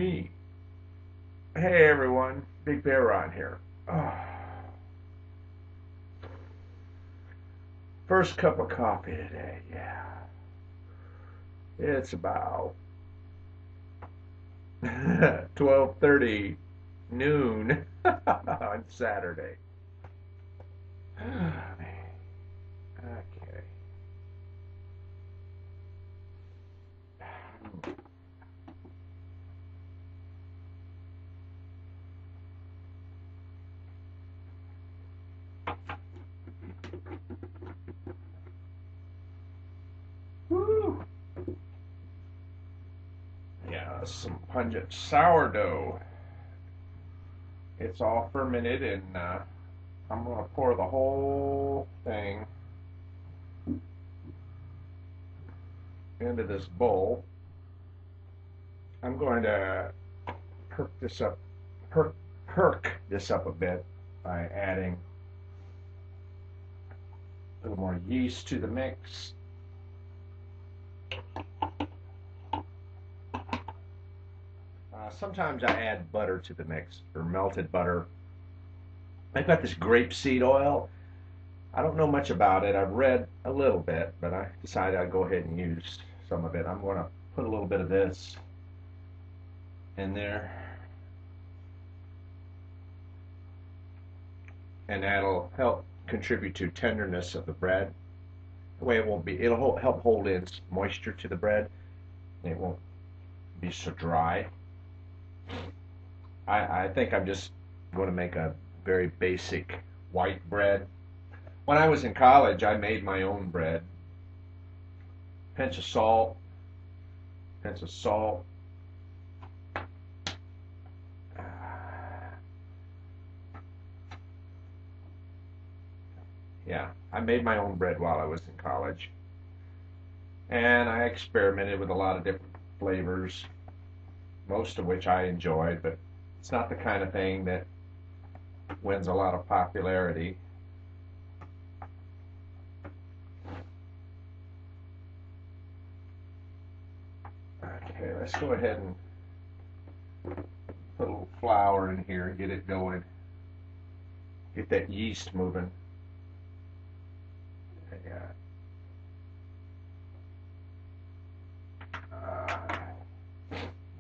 me. Hey everyone, Big Bear Ron here. First cup of coffee today, yeah. It's about 12:30 noon on Saturday. Okay. Woo! Yeah, some pungent sourdough. It's all fermented, and I'm going to pour the whole thing into this bowl. I'm going to perk this up a bit by adding a little more yeast to the mix. Sometimes I add butter to the mix, or melted butter. I've got this grapeseed oil. I don't know much about it. I've read a little bit, but I decided I'd go ahead and use some of it. I'm going to put a little bit of this in there, and that'll help contribute to tenderness of the bread. The way it'll help hold in moisture to the bread. It won't be so dry. I think I'm just going to make a very basic white bread. When I was in college, I made my own bread. Pinch of salt, yeah, I made my own bread while I was in college. And I experimented with a lot of different flavors, most of which I enjoyed, but it's not the kind of thing that wins a lot of popularity. Okay, let's go ahead and put a little flour in here and get it going. Get that yeast moving. Yeah.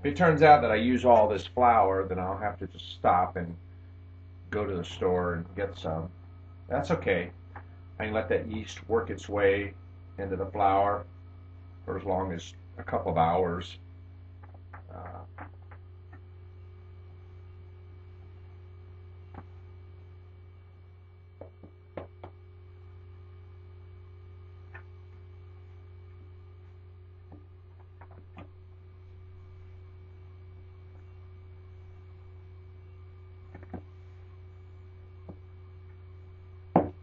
If it turns out that I use all this flour, then I'll have to just stop and go to the store and get some. That's okay. I can let that yeast work its way into the flour for as long as a couple of hours.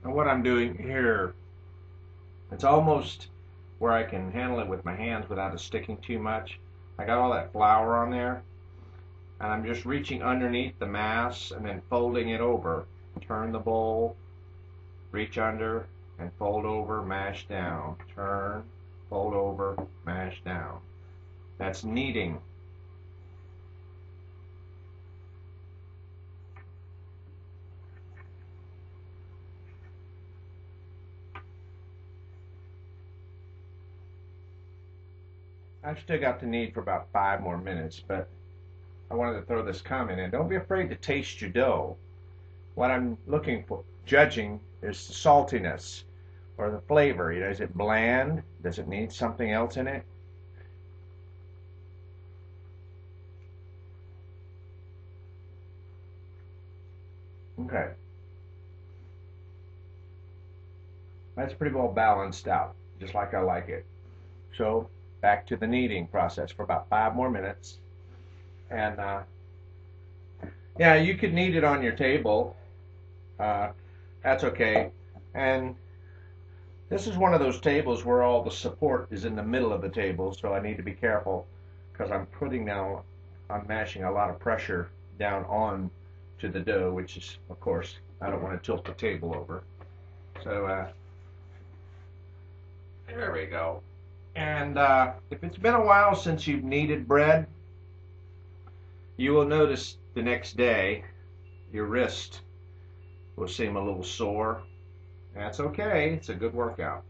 And what I'm doing here, it's almost where I can handle it with my hands without it sticking too much. I got all that flour on there, and I'm just reaching underneath the mass and then folding it over. Turn the bowl, reach under, and fold over, mash down. Turn, fold over, mash down. That's kneading. I've still got to knead for about 5 more minutes, but I wanted to throw this comment in. Don't be afraid to taste your dough. What I'm looking for, judging, is the saltiness or the flavor. You know, is it bland? Does it need something else in it? Okay. That's pretty well balanced out, just like I like it. So back to the kneading process for about 5 more minutes. And yeah, you could knead it on your table. That's okay. And this is one of those tables where all the support is in the middle of the table, so I need to be careful because I'm mashing a lot of pressure down on to the dough, which is, of course, I don't want to tilt the table over. So there we go. And if it's been a while since you've kneaded bread, You will notice the next day your wrist will seem a little sore. That's okay. It's a good workout.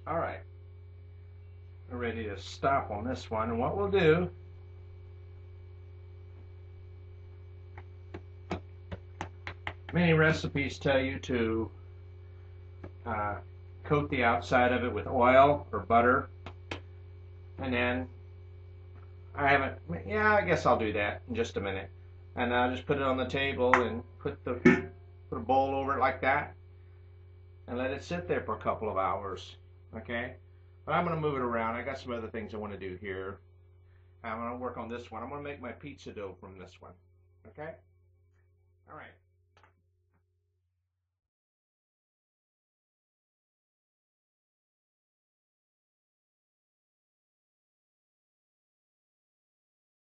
All right. We're ready to stop on this one. And what we'll do, many recipes tell you to coat the outside of it with oil or butter. And then I guess I'll do that in just a minute. And I'll just put it on the table and put a bowl over it like that and let it sit there for a couple of hours. Okay? But I'm going to move it around. I got some other things I want to do here. I'm going to work on this one. I'm going to make my pizza dough from this one. Okay? All right.